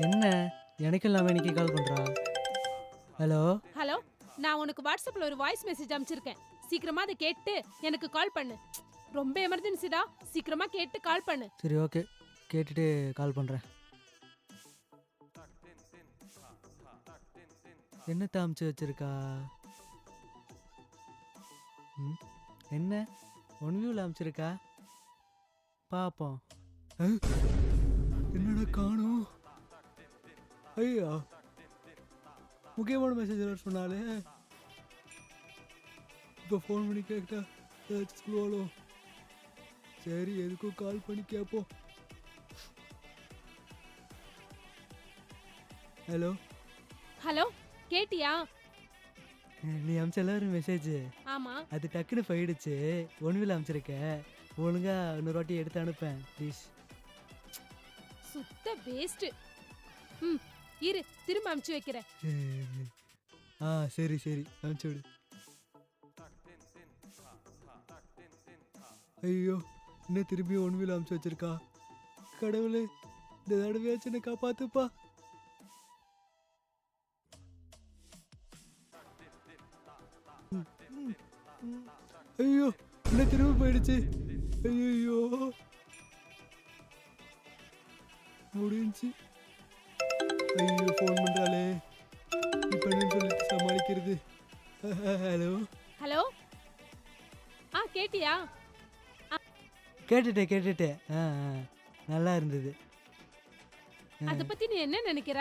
என்ன எனக்கு இல்லாம இன்னைக்கு கால் பண்றா? ஹலோ. ஹலோ, நான் உனக்கு வாட்ஸ்அப்ல ஒரு வாய்ஸ் மெசேஜ் அனுப்பிச்சிருக்கேன். சீக்கிரமா அதை கேட்டு எனக்கு கால் பண்ணு. ரொம்ப எமர்ஜென்சிடா, சீக்கிரமா கேட்டு கால் பண்ணு. சரி ஓகே, கேட்டுட்டு கால் பண்றேன். என்னத்த அமுச்சு வச்சிருக்கா? ம், என்ன ஒன் வியூவில் அமுச்சிருக்கா? பார்ப்போம். அஹ், என்னடா காணோம்? ஐயா, முக்கியமான மெசேஜ் சொன்னாலே இப்போ ஃபோன் பண்ணி கேட்டா ஏதாச்சும் சொல்லுவாளோ? சரி, எதுக்கும் கால் பண்ணி கேட்போம். ஹலோ. ஹலோ, கேட்டியா? நீ அமிச்ச எல்லாரும் மெசேஜ் ஆமா. அது டக்குன்னு போயிடுச்சு. ஒன்வில் அமிச்சிருக்க. ஒழுங்கா இன்னொரு வாட்டி எடுத்து அனுப்பேன் ப்ளீஸ். சுத்த வேஸ்ட். ம், இரு, திரும்ப அனுப்பிச்சு வைக்கிறேன். ஆ சரி சரி, அனுப்பிச்சு விடு. ஐயோ, இன்னும் திரும்பி ஒன்வில் அனுப்பிச்சு வச்சிருக்கா. கடவுளே, இந்த தடவையாச்சும் என்னை காப்பாத்துப்பா. ஐயோ, இன்னும் திரும்ப போயிடுச்சு. ஐயோ, முடிஞ்சு. ஐயோ, ஃபோன் பண்றாளே, இப்போ என்ன சொல்லிட்டு சமாளிக்கிறது? ஹலோ. ஹலோ, கேட்டியா? கேட்டுட்டேன். நல்லா இருந்தது. அத பத்தி நீ என்ன நினைக்கிற?